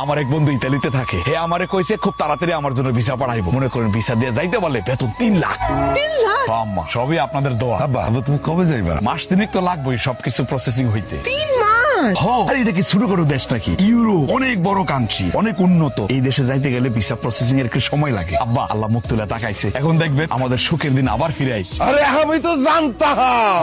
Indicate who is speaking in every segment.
Speaker 1: আমার এক বন্ধু ইতালিতে থাকে, হে আমারে কইছে খুব তাড়াতাড়ি আমার জন্য ভিসা পাঠাইবো। মনে করেন ভিসা দিয়ে যাইতে বলে বেতন 3 লাখ।
Speaker 2: 3 লাখ?
Speaker 1: আম্মা সবই আপনাদের দোয়া।
Speaker 3: আব্বা আব্বা তুমি কবে যাইবা?
Speaker 1: মাস তিনেক তো লাগবেই সবকিছু প্রসেসিং হইতে।
Speaker 2: 3 মাস?
Speaker 1: আরে এটা কি ছোট করে দেশ নাকি? ইউরোপ অনেক বড় কান্ট্রি, অনেক উন্নত। এই দেশে যাইতে গেলে ভিসা প্রসেসিং এর একটু সময় লাগে। আব্বা আল্লাহ মুখ তুলে তাকাইছে, এখন দেখবেন আমাদের সুখের দিন আবার ফিরে আইছে।
Speaker 3: আরে আমি তো জানতাম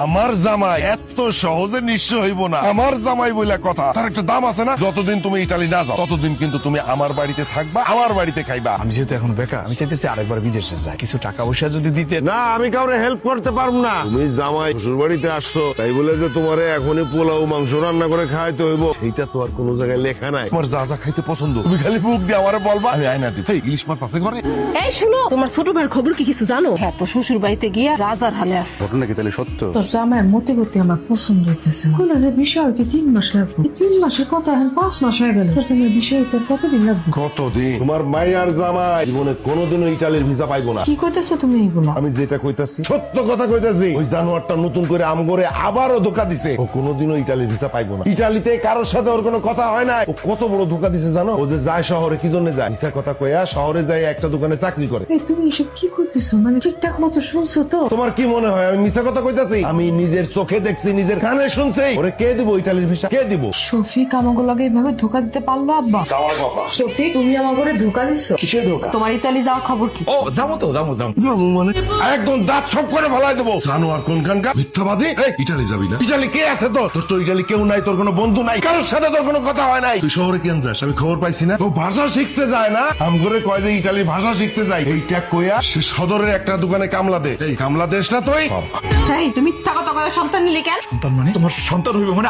Speaker 3: আমার জামাই এত সহজে নিঃস্ব হইব না। আমার জামাই বইলা কথা, তার একটা দাম আছে না। যতদিন তুমি ইতালি না যাও ততদিন কিন্তু তুমি আমার বাড়িতে থাকবা, আমার বাড়িতে খাইবা।
Speaker 1: আমি যেহেতু এখন বেকার, আমি চাইতেছি আরেকবার বিদেশে যাই, কিছু টাকা পয়সা যদি দিতে।
Speaker 4: না আমি কাউরে হেল্প করতে পারবো না। তুমি জামাই শ্বশুর বাড়িতে আসছো তাই বলে যে তোমারে এখনই পোলাও মাংস রান্না করে খাইতে হইব সেইটা তো আর কোনো জায়গায় লেখা নাই।
Speaker 3: তোমার যা যা খাইতে পছন্দ তুমি খালি মুখ দিয়ে আমারে বলবা, আমি আয়না দিব। এই ইলিশ মাছ আছে ঘরে?
Speaker 2: এই শুনো, তোমার ছোট ভাইয়ের খবর কি কিছু জানো? হ্যাঁ, তো শ্বশুর বাড়িতে গিয়া রাজার হালে আছে।
Speaker 3: ঘটনা কি তাহলে সত্য?
Speaker 5: তোর জামাইয়ের মতে গতি আমার পছন্দ হইতেছে না। কইলো যে বিষয় হইতে 3 মাস লাগবে। এই 3 মাসের কথা এখন 5 মাস হয়ে গেল। তোর জামাইয়ের বিষয় হইতে আর কতদিন লাগবে?
Speaker 3: কতদিন?
Speaker 4: তোমার মাইয়ার জামাই জীবনে কোনোদিনও ইটালির ভিসা পাইবো না।
Speaker 5: কি কইতেছো তুমি এগুলা?
Speaker 4: আমি যেটা কইতাছি সত্য কথা কইতাছি। ওই জানোয়ারটা নতুন করে আমগরে আবারও ধোকা দিছে। ও কোনোদিনও ইটালির ভিসা পাইবো না। ইটালিতে কারোর সাথে ওর কোনো কথা হয় না। ও কত বড় ধোকা দিছে জানো? ও যে যায় শহরে কি জন্য যায়? ভিসা কথা কইয়া শহরে যায় একটা দোকানে চাকরি করে।
Speaker 5: এই তুমি এসব কি করতেছো? মানে ঠিকঠাক মতো শুনছো তো?
Speaker 4: তোমার কি মনে হয় আমি মিথ্যা কথা কইতাছি? আমি নিজের চোখে দেখছি, নিজের কানে শুনছি। ওরে কে দিব ইটালির ভিসা? কে দিব?
Speaker 5: শফিক আমাকে লগে এইভাবে ধোকা দিতে পারলো আব্বা? শফিক তুমি আমার করে ধোকা দিছো।
Speaker 1: কিসের ধোকা?
Speaker 5: তোমার ইতালি যাওয়ার খবর কি?
Speaker 1: ও যাবো তো, যাবো।
Speaker 4: যাবো মানে একদম দাঁত সব করে ফেলাই দেবো।
Speaker 3: জানোয়ার কোনখানকার মিথ্যাবাদী। এই ইটালি যাবি না?
Speaker 4: ইটালি কে আছে তো? তোর তো ইটালি কেউ নাই, তোর কোনো বন্ধু নাই, কারোর সাথে তোর কোনো কথা হয় নাই।
Speaker 3: তুই শহরে কেন যাস? আমি খবর পাইছি না।
Speaker 4: ও ভাষা শিখতে যায় না, আমগরে কয় যে ইটালির ভাষা শিখতে যায়। এইটা কইয়া সে সদরের একটা দোকানে কামলা দে। এই কামলা দেশ না তুই?
Speaker 5: এই তুমি মিথ্যা কথা কয়ে সন্তান নিলে কেন?
Speaker 1: সন্তান মানে? তোমার সন্তান হইবে মানে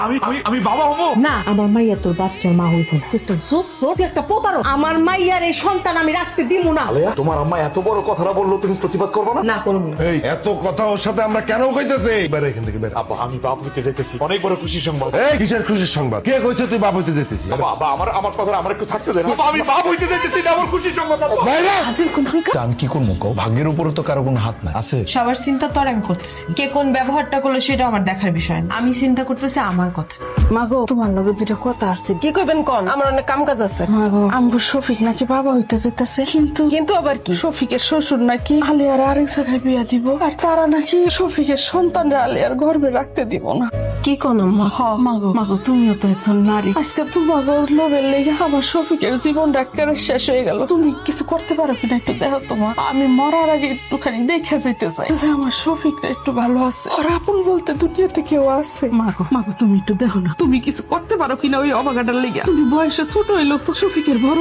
Speaker 1: আমি বাবা হবো?
Speaker 5: না, আমার মাইয়া তোর বাচ্চার মা হইব না। তুই একটা জোট একটা প্রতারক। আমার মাইয়ার এই সন্তান আমি রাখতে দিব না।
Speaker 1: আলেয়া, তোমার আম্মা এত বড় কথাটা বললো, তুমি প্রতিবাদ করবে না?
Speaker 5: না করব না।
Speaker 4: এই এত কথা ওর সাথে আমরা কেন কইতেছি? বের এখান থেকে বের।
Speaker 1: আব্বা আমি বাপ হইতে যাইতেছি, অনেক বড় খুশি সংবাদ।
Speaker 4: এই কিসের খুশির সংবাদ? কে কইছে তুই বাপ হইতে যেতেছিস?
Speaker 1: বাবা আমার কথা আমার একটু থাকতে দেন। বাবা আমি বাপ হইতে যাইতেছি, এটা আমার খুশি সংবাদ।
Speaker 5: হাসিল কোন হালকা?
Speaker 1: আমি কি করবো কও? ভাগ্যের উপরে তো কারো কোনো হাত নাই আছে।
Speaker 5: সবার চিন্তা তো আর আমি করতেছি। কে কোন ব্যবহারটা করলো সেটা আমার দেখার বিষয় না। আমি চিন্তা করতেছি আমার কথা। মাগো তোমার লগে দুটো কথা আছে।
Speaker 2: কি কইবেন কোন? আমার অনেক কাম কাজ আছে।
Speaker 5: মাগো আমগো শফিক নাকি বাবা হইতে যেতেছে,
Speaker 2: কিন্তু আবার কি?
Speaker 5: শফিকের শ্বশুর নাকি আলিয়ার আরেক জায়গায় বিয়া দিব, আর তারা নাকি শফিকের সন্তানরা আলিয়ার গর্ভে রাখতে দিব না।
Speaker 2: কি কোন আম্মা?
Speaker 5: মাগো তুমিও তো একজন নারী। আজকে তোমাকে লোভের লেগে আমার শফিকের জীবন একেবারে শেষ হয়ে গেল। তুমি কিছু করতে পারো কিনা একটু দেখো। তোমার আমি মরার আগে একটুখানি দেখে যেতে চাই যে আমার শফিকটা একটু ভালো আছে, আর আপন বলতে দুনিয়াতে কেউ আছে। মাগো তুমি একটু দেখো না, তুমি কিছু করতে পারো কিনা ওই অবাগাটার লেগে। তুমি বয়সে ছোট হইলো তো শফিকের বড়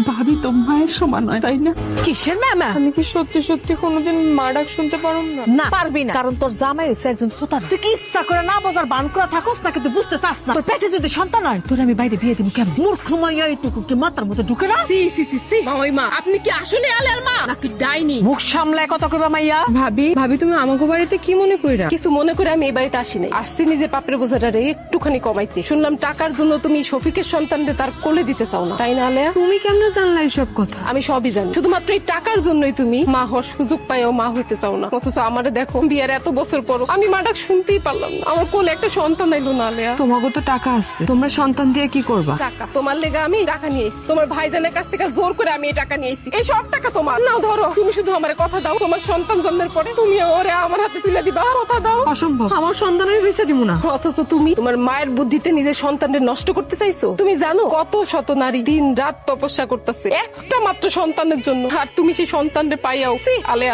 Speaker 5: ভাবি তো মায়ের সমান হয়, তাই না?
Speaker 2: কিসের মামা?
Speaker 5: আমি কি সত্যি সত্যি কোনোদিন মা ডাক শুনতে পারো না?
Speaker 2: না পারবি না, কারণ তোর জামাই হচ্ছে একজন প্রতারক। তুই কি ইচ্ছা করে না বোঝার বান করে থাকস নাকি তুই বুঝতে চাস না? তোর পেটে যদি সন্তান হয় তোর আমি বাইরে বিয়ে দিব কেন? মূর্খ মাইয়া এইটুকু কি মাথার মধ্যে ঢুকে না?
Speaker 6: সি মামা, আপনি কি আসলে আলের মা নাকি ডাইনি?
Speaker 2: মুখ সামলায় কত কইবা মাইয়া?
Speaker 6: ভাবি তুমি আমাকে বাড়িতে কি মনে কইরা? কিছু মনে করে আমি এই বাড়িতে আসি নাই, আসছি নিজে পাপের বোঝাটারে একটুখানি কমাইতে। শুনলাম টাকার জন্য তুমি শফিকের সন্তানকে তার কোলে দিতে চাও না, তাই না আলেয়া?
Speaker 5: তুমি কেমনে জানলা এইসব কথা?
Speaker 6: আমি সবই জানি, শুধুমাত্র এই টাকার জন্যই তুমি মা হওয়ার সুযোগ পাইও মা হইতে চাও না। অথচ আমারে দেখো, বিয়ের এত বছর পর আমি মা ডাক শুনতেই পারলাম না। আমার কোলে একটা সন্তান আইলো না আলেয়া।
Speaker 5: তোমাকে তো টাকা আছে, তোমরা সন্তান দিয়ে কি করবা?
Speaker 6: টাকা তোমার লেগে আমি টাকা নিয়ে এসেছি, তোমার ভাইজানের কাছ থেকে জোর করে আমি এই টাকা নিয়ে এসেছি। এই সব টাকা তোমার নাও, ধরো। তুমি শুধু আমার কথা দাও, তোমার সন্তান জন্মের পরে তুমি ওরে আমার হাতে তুলে দিবা। কথা দাও।
Speaker 5: অসম্ভব, আমার সন্তান আমি বেঁচে দিব না।
Speaker 6: অথচ তুমি তোমার মায়ের বুদ্ধিতে নিজের সন্তানদের নষ্ট করতে চাইছো। তুমি জানো কত শত নারী দিন রাত তপস্যা করতেছে একটা মাত্র সন্তানের জন্য, আর তুমি সেই সন্তানরে পাইয়াও আলেয়া।